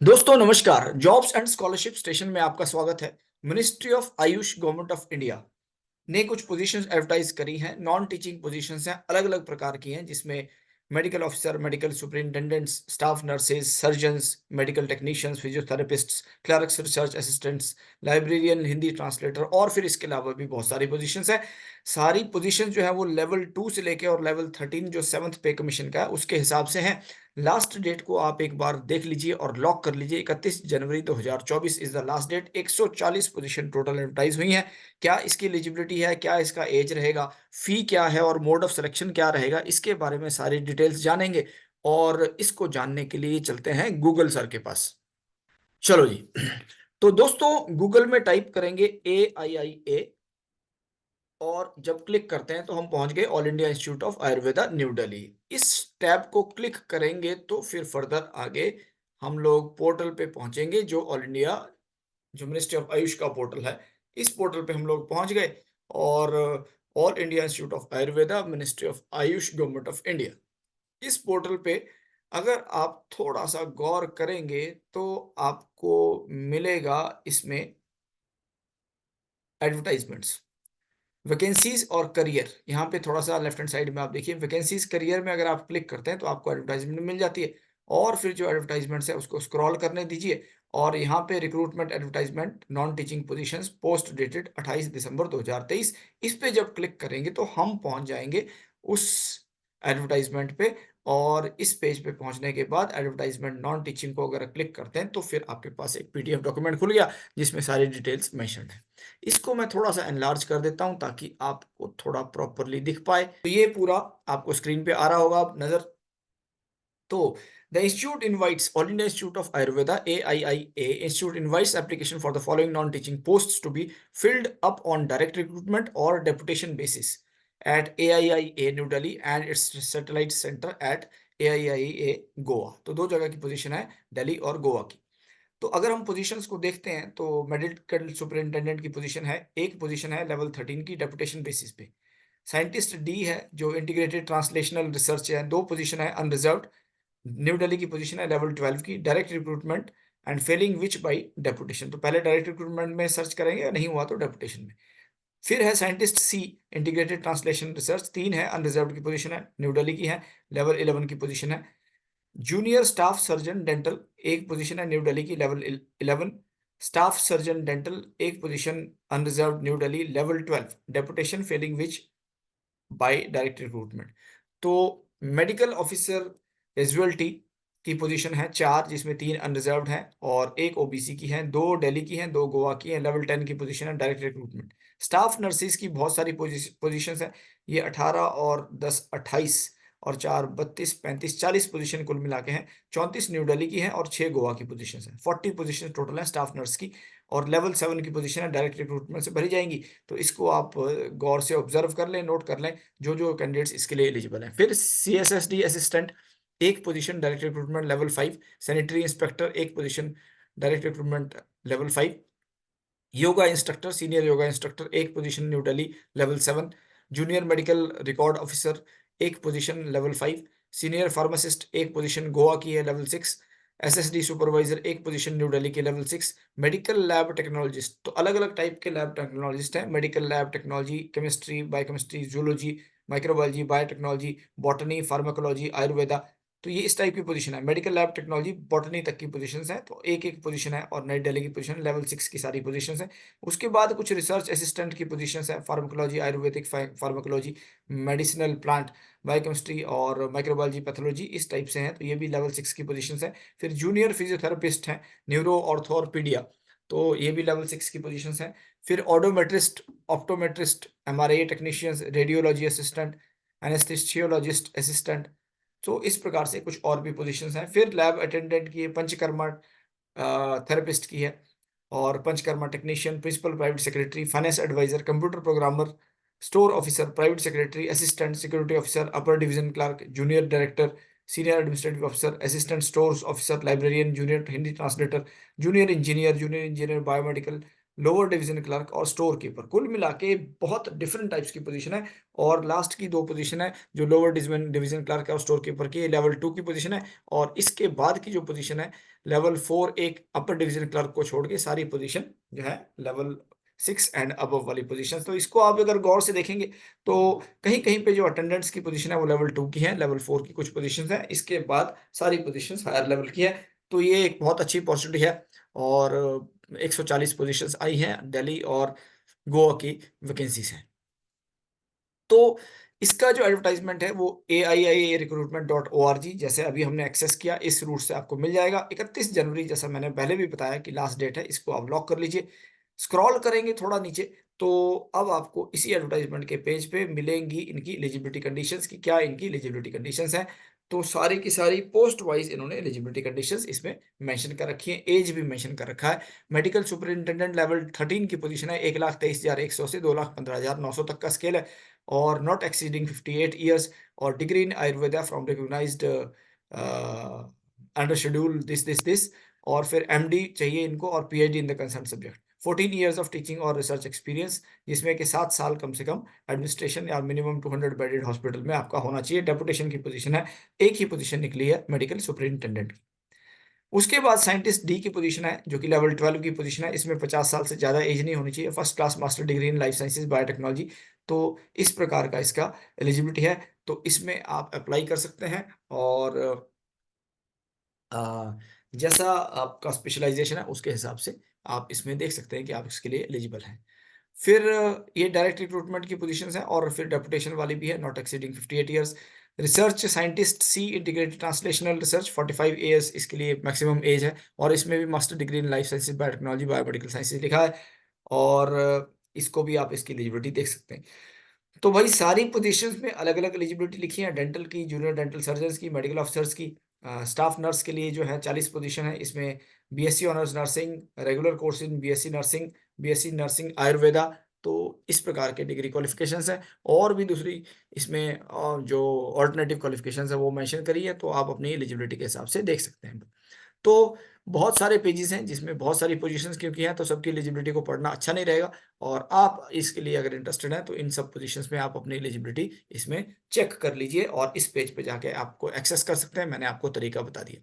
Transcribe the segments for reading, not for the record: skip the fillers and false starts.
दोस्तों नमस्कार। Jobs and scholarship station में आपका स्वागत है। Ministry of Ayush government of India ने कुछ पोजीशंस एडवर्टाइज करी हैं। नॉन टीचिंग पोजीशंस हैं, अलग अलग प्रकार की हैं, जिसमें medical officer, medical superintendents, staff nurses, surgeons, medical technicians, physiotherapists, clerks, research assistants, librarian, Hindi translator और फिर इसके अलावा भी बहुत सारी पोजीशंस हैं। सारी पोजीशन जो है वो लेवल 2 से लेके और लेवल 13 जो 7th पे कमीशन का है उसके हिसाब से है। लास्ट डेट को आप एक बार देख लीजिए और लॉक कर लीजिए। 31 January 2024 is the last date. 140 position total advertise हुई हैं। क्या इसकी एलिजिबिलिटी है, क्या इसका एज रहेगा, फी क्या है और मोड ऑफ सिलेक्शन क्या रहेगा, इसके बारे में सारी डिटेल्स जानेंगे। और इसको जानने के लिए चलते हैं गूगल सर के पास। चलो जी। तो दोस्तों गूगल में टाइप करेंगे AIIA और जब क्लिक करते हैं तो हम पहुंच गए all India institute of Ayurveda new Delhi. इस टैब को क्लिक करेंगे तो फिर फर्दर आगे हम लोग पोर्टल पे पहुंचेंगे, जो ऑल इंडिया जो मिनिस्ट्री ऑफ आयुष का पोर्टल है। इस पोर्टल पे हम लोग पहुंच गए और all India institute of Ayurveda, ministry of Ayush, government of India, इस पोर्टल पे अगर आप थोड़ा सा गौर करेंगे तो आपको मिलेगा इसमें एडवर्टाइजमेंट्स, वैकेंसीज और करियर। यहाँ पे थोड़ा सा लेफ्ट हैंड साइड में आप देखिए वैकेंसीज करियर में अगर आप क्लिक करते हैं तो आपको एडवर्टाइजमेंट मिल जाती है। और फिर जो एडवर्टाइजमेंट्स है उसको स्क्रॉल करने दीजिए और यहाँ पे recruitment advertisement non teaching positions post dated 28 दिसंबर 2023, इस पे जब क्लिक करेंगे तो हम पहुंच जाएंगे उस एडवर्टाइजमेंट पे। और इस पेज पे पहुंचने के बाद एडवर्टाइजमेंट नॉन टीचिंग को अगर क्लिक करते हैं तो फिर आपके पास एक PDF डॉक्यूमेंट खुल गया जिसमें सारी डिटेल्स मेंशन है। इसको मैं थोड़ा सा एनलार्ज कर देता हूं ताकि आपको थोड़ा प्रॉपरली दिख पाए। तो ये पूरा आपको स्क्रीन पे आ रहा होगा आप नजर। तो the institute invites All India Institute of Ayurveda AIIA institute invites application for the following non-teaching posts to be filled up on direct recruitment or deputation basis at AIIA New Delhi and its satellite center at AIIA Goa. तो दो जगह की position है, दिल्ली और गोवा की। तो अगर हम पोजीशंस को देखते हैं तो मेडिकल सुपरिंटेंडेंट की पोजीशन है, एक पोजीशन है लेवल 13 की डेपुटेशन बेसिस पे। साइंटिस्ट डी है जो इंटीग्रेटेड ट्रांसलेशनल रिसर्च है, दो पोजीशन है अनरिजर्व्ड। न्यू दिल्ली की पोजीशन है लेवल 12 की direct recruitment and Fehling which by deputation. तो पहले डायरेक्ट रिक्रूटमेंट में सर्च करेंगे, नहीं हुआ तो डेपुटेशन में। फिर है scientist C integrated translation research, तीन है अनरिजर्व्ड की पोजीशन है, न्यू दिल्ली की है, लेवल 11 की पोजीशन है। जूनियर स्टाफ सर्जन डेंटल एक पोजीशन है, न्यू दिल्ली की, लेवल 11। स्टाफ सर्जन डेंटल एक position unreserved, new Delhi, level 12, deputation Fehling विच बाय डायरेक्ट रिक्रूटमेंट। तो मेडिकल ऑफिसर कैजुअलिटी की पोजीशन है चार, जिसमें तीन अनरिजर्व्ड हैं और एक OBC की है, दो दिल्ली की हैं, दो गोवा की हैं, लेवल 10 की पोजीशन है डायरेक्ट रिक्रूटमेंट। स्टाफ नर्सेज की बहुत सारी पोजीशंस हैं, ये 18 और 10 28 और 4 32 35 40 पोजीशन कुल मिला के हैं। 34 न्यू दिल्ली की हैं और 6 गोवा की पोजीशंस हैं। 40 पोजीशन टोटल है स्टाफ नर्स की और लेवल 7 की पोजीशन है डायरेक्ट रिक्रूटमेंट से भरी जाएंगी। तो इसको आप गौर से ऑब्जर्व कर लें, नोट कर लें जो जो कैंडिडेट्स इसके लिए एलिजिबल हैं। फिर CSSD असिस्टेंट एक position direct recruitment level 5। Sanitary inspector एक position direct recruitment level 5। Yoga instructor, senior yoga instructor एक position New Delhi, level 7। Junior medical record officer एक पोजीशन लेवल 5। सीनियर फार्मासिस्ट एक पोजीशन गोवा की है, लेवल 6। SSD सुपरवाइजर एक position New Delhi की, level 6। Medical lab technologist, तो अलग अलग टाइप के लैब टेक्नोलॉजिस्ट हैं। Medical lab technology, chemistry, biochemistry, zoology, microbiology, biotechnology, botany, pharmacology, Ayurveda, तो ये इस टाइप की पोजीशन है। मेडिकल लैब टेक्नोलॉजी बॉटनी तक की पोजीशंस हैं, तो एक एक पोजीशन है और नई दिल्ली की पोजीशन लेवल 6 की सारी पोजीशंस हैं। उसके बाद कुछ रिसर्च असिस्टेंट की पोजीशंस है, pharmacology, Ayurvedic pharmacology, medicinal plant, biochemistry और माइक्रोबायोलॉजी, पैथोलॉजी, इस टाइप से हैं, तो ये भी लेवल 6 की पोजीशंस है। फिर जूनियर फिजियोथेरेपिस्ट हैं, न्यूरो ऑर्थोपीडिया, तो ये भी लेवल 6 की पोजीशंस हैं। फिर audiometrist, optometrist, MRI technicians, radiology assistant, anaesthesiologist assistant, तो इस प्रकार से कुछ और भी पोजीशंस हैं। फिर लैब अटेंडेंट की है, पंचकर्मा थेरेपिस्ट की है और Panchakarma technician, principal private secretary, finance adviser, computer programmer, store officer, private secretary, assistant security officer, upper division clerk, junior director, senior administrative officer, assistant stores officer, librarian, junior Hindi translator, junior engineer biomedical lower division clerk और store keeper. कुल मिला के बहुत different types की position है और last की 2 position है जो लोअर डिवीजन डिवीजन क्लर्क है और स्टोर कीपर की, लेवल 2 की पोजीशन है और इसके बाद की जो पोजीशन है लेवल 4 एक अपर डिवीजन क्लर्क को छोड़ के सारी पोजीशन जो है लेवल 6 एंड अबव वाली पोजीशन। तो इसको आप अगर गौर से देखेंगे तो कहीं-कहीं पे जो अटेंडेंट्स की पोजीशन है वो लेवल 2 की है, लेवल 4 की कुछ पोजीशंस हैं, इसके बाद सारी पोजीशंस हायर लेवल की है। तो ये एक बहुत अच्छी अपॉर्चुनिटी है और 140 पोजीशंस आई हैं दिल्ली और गोवा की वैकेंसीज़ हैं। तो इसका जो एडवर्टाइज़मेंट है वो AIIA-recruitment.org जैसे अभी हमने एक्सेस किया इस रूट से आपको मिल जाएगा। 31 जनवरी जैसा मैंने पहले भी बताया कि लास्ट डेट है, इसको आप लॉक कर लीजिए। स्क्रॉल करेंगे थोड़ा नीचे तो अब आपको इसी एडवर्टाइज़मेंट के पेज पे मिलेंगी इनकी एलिजिबिलिटी कंडीशंस कि क्या इनकी एलिजिबिलिटी कंडीशंस हैं। तो सारी की सारी पोस्ट वाइज़ इन्होंने एलिजिबिलिटी कंडीशंस इसमें मेंशन कर रखी हैं, ऐज भी मेंशन कर रखा है। मेडिकल सुपरिटेंडेंट लेवल 13 की पोज़ीशन है 1,23,100 से 2,15,900 तक का स्केल है। और नॉट एक्सीडिंग 58 ईयर्स और degree in Ayurveda from recognised under schedule this और फिर एमडी चाहिए इनको और PhD in the concern subject. 14 years of teaching और रिसर्च एक्सपीरियंस जिसमें कि 7 साल कम से कम एडमिनिस्ट्रेशन या मिनिमम 200 बेडेड हॉस्पिटल में आपका होना चाहिए। डेपुटेशन की पोजीशन है, एक ही पोजीशन निकली है मेडिकल सुपरिटेंडेंट की। उसके बाद साइंटिस्ट डी की पोजीशन है जो कि लेवल 12 की पोजीशन है। इसमें 50 साल से ज़्यादा एज नहीं होनी चाहिए। First class master degree in life sciences biotechnology. तो इस प्रकार का इसका एलिजिबिलिटी है। तो इसमें आप अप्लाई कर सकते हैं और अ, जैसा आपका स्पेशलाइजेशन है उसके हिसाब से आप इसमें देख सकते हैं कि आप इसके लिए एलिजिबल हैं। फिर ये डायरेक्ट रिक्रूटमेंट की पोजीशंस हैं और फिर डेपुटेशन वाली भी है not exceeding 58 years. Research scientist C integrated translational research 45 years इसके लिए मैक्सिमम एज है और इसमें भी master degree in life sciences biotechnology biomedical sciences लिखा है और इसको भी आप इसकी एलिजिबिलिटी देख सकते हैं। तो भाई सारी पोजीशंस में अलग-अलग एलिजिबिलिटी लिखी है डेंटल की, जूनियर डेंटल सर्जन्स की, मेडिकल ऑफिसर्स की। स्टाफ नर्स के लिए जो है 40 पोजीशन है। इसमें BSc honours nursing, regular course in BSc nursing, BSc nursing Ayurveda. तो इस प्रकार के डिग्री क्वालिफिकेशंस हैं और भी दूसरी इसमें जो अल्टरनेटिव क्वालिफिकेशंस है वो मेंशन करी है, तो आप अपनी एलिजिबिलिटी के हिसाब से देख सकते हैं। तो बहुत सारे पेजेज़ हैं जिसमें बहुत सारी पोज़ीशंस क्योंकि हैं तो सबकी एलिजिबिलिटी को पढ़ना अच्छा नहीं रहेगा और आप इसके लिए अगर इंटरेस्टेड हैं तो इन सब पोज़ीशंस में आप अपनी एलिजिबिलिटी इसमें चेक कर लीजिए और इस पेज पे जाके आपको एक्सेस कर सकते हैं। मैंने आपको तरीका बता दिया।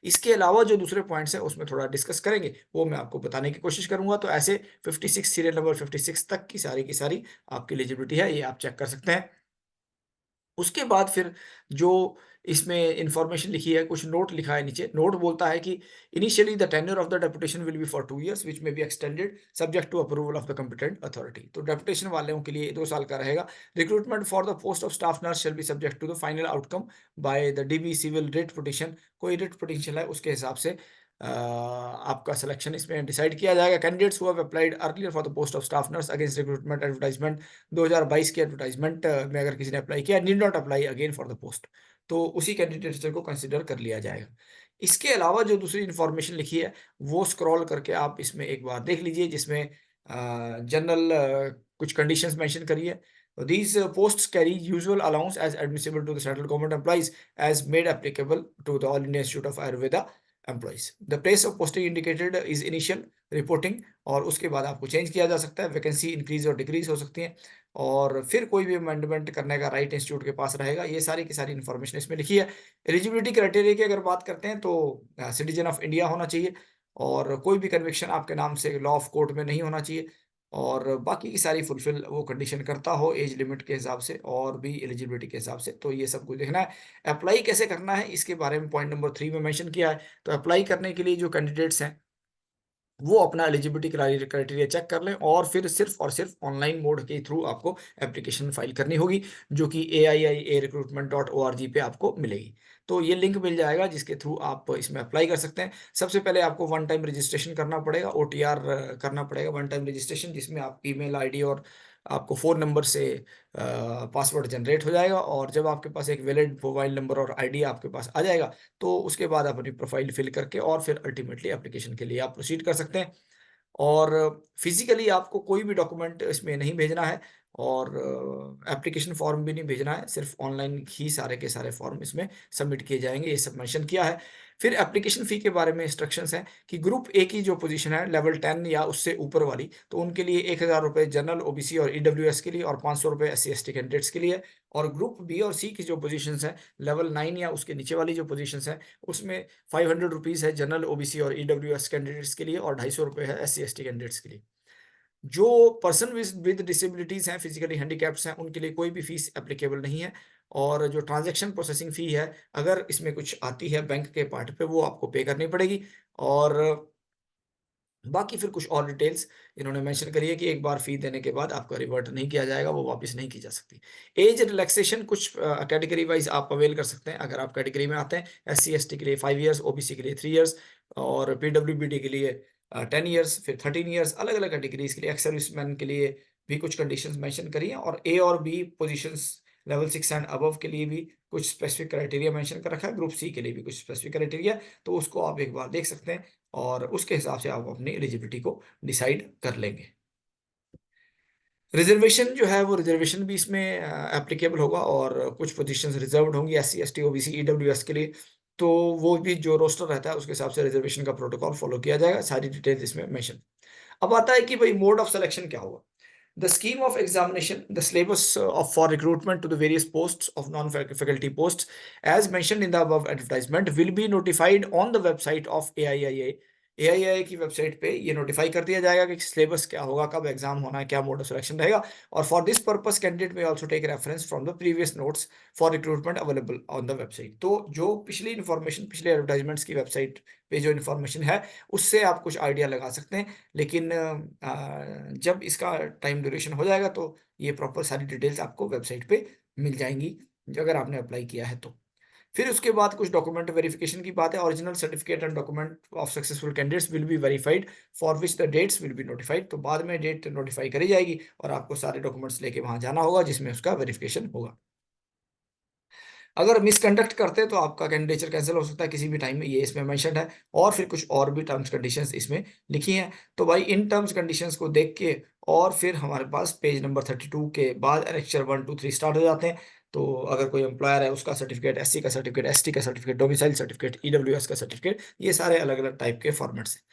इसके अलावा जो दूसरे पॉइंट्स हैं उसमें थोड़ा डिस्कस करेंगे, वो मैं आपको बताने की कोशिश करूँगा। तो ऐसे 56 सीरियल नंबर 56 तक की सारी आपकी एलिजिबिलिटी है, ये आप चेक कर सकते हैं। उसके बाद फिर जो इसमें इन्फॉर्मेशन लिखी है, कुछ नोट लिखा है नीचे। नोट बोलता है कि initially the tenure of the deputation will be for 2 years which may be extended subject to approval of the competent authority. तो डेपुटेशन वालों के लिए 2 साल का रहेगा। Recruitment for the post of staff nurse shall be subject to the final outcome by the DB civil writ petition. कोई writ petition है उसके हिसाब से आपका सिलेक्शन इसमें डिसाइड किया जाएगा। Candidates who have applied earlier for the post of staff nurse against recruitment advertisement 2022 के एडवर्टाइजमेंट में अगर किसी ने अप्लाई किया need not apply again for the post. तो उसी कैंडिडेट को कंसिडर कर लिया जाएगा। इसके अलावा जो दूसरी इन्फॉर्मेशन लिखी है वो स्क्रॉल करके आप इसमें एक बार देख लीजिए जिसमें जनरल कुछ कंडीशंस मेंशन करी है। These posts carry usual allowance as admissible to the central government employees as made applicable to the All India Institute of Ayurveda employees. The place of posting indicated is initial reporting और उसके बाद आपको change किया जा सकता है। Vacancy increase और decrease हो सकती है और फिर कोई भी अमेंडमेंट करने का राइट इंस्टीट्यूट के पास रहेगा। ये सारी की सारी इन्फॉर्मेशन इसमें लिखी है। एलिजिबिलिटी क्राइटेरिया की अगर बात करते हैं तो सिटीजन ऑफ इंडिया होना चाहिए और कोई भी कन्विक्शन आपके नाम से लॉ ऑफ कोर्ट में नहीं होना चाहिए और बाकी की सारी फुलफिल वो कंडीशन करता हो एज लिमिट के हिसाब से और भी एलिजिबिलिटी के हिसाब से। तो ये सब कुछ देखना है। अप्लाई कैसे करना है इसके बारे में पॉइंट नंबर 3 में मेंशन किया है। तो अप्लाई करने के लिए जो कैंडिडेट्स हैं वो अपना एलिजिबिलिटी क्राइटेरिया चेक कर लें और फिर सिर्फ और सिर्फ ऑनलाइन मोड के थ्रू आपको एप्लीकेशन फाइल करनी होगी जो कि AIIA-recruitment.org पे आपको मिलेगी। तो ये लिंक मिल जाएगा जिसके थ्रू आप इसमें अप्लाई कर सकते हैं। सबसे पहले आपको वन टाइम रजिस्ट्रेशन करना पड़ेगा, OTR करना पड़ेगा वन टाइम रजिस्ट्रेशन जिसमें आप ईमेल आईडी और आपको फ़ोन नंबर से पासवर्ड जनरेट हो जाएगा और जब आपके पास एक वैलिड मोबाइल नंबर और आईडी आपके पास आ जाएगा तो उसके बाद आप अपनी प्रोफाइल फिल करके और फिर अल्टीमेटली एप्लीकेशन के लिए आप प्रोसीड कर सकते हैं और फिजिकली आपको कोई भी डॉक्यूमेंट इसमें नहीं भेजना है और एप्लीकेशन फॉर्म भी नहीं भेजना है, सिर्फ ऑनलाइन ही सारे के सारे फॉर्म इसमें सबमिट किए जाएंगे, ये सब मेंशन किया है। फिर एप्लीकेशन फ़ी के बारे में इंस्ट्रक्शंस हैं कि ग्रुप ए की जो पोज़ीशन है लेवल 10 या उससे ऊपर वाली, तो उनके लिए ₹1000 जनरल, ओबीसी और ईडब्ल्यूएस के लिए और ₹500 एससी/एसटी कैंडिडेट्स के लिए। और ग्रुप बी और सी की जो पोज़ीशंस हैं, लेवल 9 या उसके नीचे वाली जो पोज़ीशंस हैं, उसमें ₹500 है जनरल, ओबीसी और ईडब्ल्यूएस कैंडिडेट्स के लिए और ₹250 है एससी/एसटी कैंडिडेट्स के लिए। जो पर्सन विद डिसेबिलिटीज़ हैं, फिज़िकली हैंडिकैप्ड्स हैं, उनके लिए कोई भी फ़ीस एप्लीकेबल नहीं है। और जो ट्रांज़ैक्शन प्रोसेसिंग फ़ी है, अगर इसमें कुछ आती है बैंक के पार्ट पे, वो आपको पे करनी पड़ेगी। और बाकी फिर कुछ और डिटेल्स इन्होंने मेंशन करी है कि एक बार फ़ी देने के बाद आपका रिवर्ट नहीं किया जाएगा, वो वापस नहीं की जा सकती। एज रिलैक्सेशन कुछ कैटेगरी वाइज़ आप अवेल कर सकते हैं, अगर आप कैटेगरी में आते हैं। एससी/एसटी के लिए 5 इयर्स, ओबीसी के लिए 3 इयर्स और पीडब्ल्यूबीडी के लिए 10 इयर्स, फिर 13 इयर्स, अलग-अलग कैटेगरीज़ के लिए, एक्स सर्विसमैन के लिए भी कुछ कंडीशंस मेंशन करी हैं। और ए और B positions level 6 and above के लिए भी कुछ स्पेसिफिक क्राइटेरिया मेंशन कर रखा है, ग्रुप सी के लिए भी कुछ स्पेसिफिक क्राइटेरिया, तो उसको आप एक बार देख सकते हैं और उसके हिसाब से आप अपनी एलिजिबिलिटी को डिसाइड कर लेंगे। रिज़र्वेशन जो है वो रिज़र्वेशन भी इसमें एप्लीकेबल होगा और कुछ पोज़ीशंस रिज़र्व्ड होंगी एससी, एसटी, ओबीसी, ईडब्ल्यूएस के लिए। तो वो भी जो रोस्टर रहता है उसके हिसाब से रिज़र्वेशन का प्रोटोकॉल फ़ॉलो किया जाएगा, सारी डिटेल्स इसमें मेंशन। अब आता है कि भई मोड ऑफ सिलेक्शन क्या होगा? The scheme of examination, the syllabus for recruitment to the various posts of non-faculty posts, as mentioned in the above advertisement, will be notified on the website of AIIA. AIIA की website पे ये notify कर दिया जाएगा कि syllabus क्या होगा, कब एग्जाम होना है, क्या मोड ऑफ सिलेक्शन रहेगा। और for this purpose candidate may also take reference from the previous notes for recruitment available on the website. तो जो पिछली इन्फॉर्मेशन, पिछले एडवर्टाइजमेंट्स की वेबसाइट पे जो इन्फॉर्मेशन है, उससे आप कुछ आइडिया लगा सकते हैं। लेकिन जब इसका टाइम ड्यूरेशन हो जाएगा तो ये प्रॉपर सारी डिटेल्स आपको वेबसाइट पे मिल जाएँगी, अगर आपने अप्लाई किया है तो। फिर उसके बाद कुछ डॉक्यूमेंट वेरिफिकेशन की बात है। Original certificate and document of successful candidates will be verified for which the dates will be notified. तो बाद में डेट नोटिफाई करी जाएगी और आपको सारे डॉक्यूमेंट्स लेके वहाँ जाना होगा जिसमें उसका वेरिफिकेशन होगा। अगर मिसकंडक्ट करते हैं तो आपका कैंडिडेचर कैंसल हो सकता है किसी भी टाइम में, ये इसमें मेंशन्ड है। और फिर कुछ और भी टर्म्स कंडीशंस इसमें लिखी हैं। तो भाई इन टर्म्स कंडीशंस को देख के और फिर हमारे पास पेज नंबर 32 के बाद एनेक्चर 1, 2, 3 स्टार्ट हो जाते हैं। तो अगर कोई एम्प्लॉयर है उसका सर्टिफिकेट, एससी का सर्टिफिकेट, एसटी का सर्टिफिकेट, डोमिसाइल सर्टिफिकेट, ईडब्ल्यूएस का सर्टिफिकेट, ये सारे अलग-अलग टाइप के फॉर्मेट्स हैं।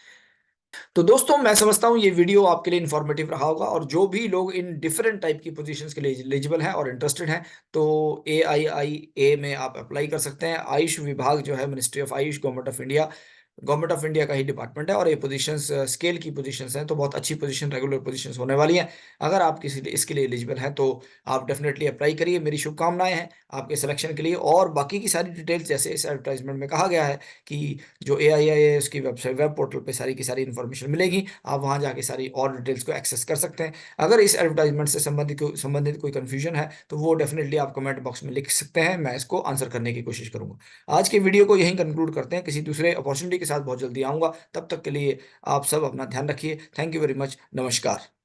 तो दोस्तों मैं समझता हूँ ये वीडियो आपके लिए इन्फॉर्मेटिव रहा होगा और जो भी लोग इन डिफरेंट टाइप की पोजीशंस के लिए एलिजिबल हैं और इंटरेस्टेड हैं, तो AIIA में आप अप्लाई कर सकते हैं। आयुष विभाग जो है, ministry of Ayush, government of India का ही डिपार्टमेंट है और ये पोजीशंस स्केल की पोजीशंस हैं, तो बहुत अच्छी पोजीशन, रेगुलर पोजीशंस होने वाली हैं। अगर आप किसी इसके लिए एलिजिबल हैं तो आप डेफिनेटली अप्लाई करिए। मेरी शुभकामनाएं हैं आपके सिलेक्शन के लिए। और बाकी की सारी डिटेल्स जैसे इस एडवर्टाइजमेंट में कहा गया है कि जो AIIA है उसकी वेबसाइट, वेब पोर्टल पे सारी की सारी इन्फॉर्मेशन मिलेगी। आप वहाँ जाके सारी और डिटेल्स को एक्सेस कर सकते हैं। अगर इस एडवर्टाइजमेंट से संबंधित कोई कन्फ्यूजन है तो वो डेफिनेटली आप कमेंट बॉक्स में लिख सकते हैं, मैं इसको आंसर करने की कोशिश करूँगा। आज के वीडियो को यहीं कंक्लूड करते हैं, किसी दूसरे अपॉर्चुनिटी के साथ बहुत जल्दी आऊँगा। तब तक के लिए आप सब अपना ध्यान रखिए। Thank you very much. नमस्कार।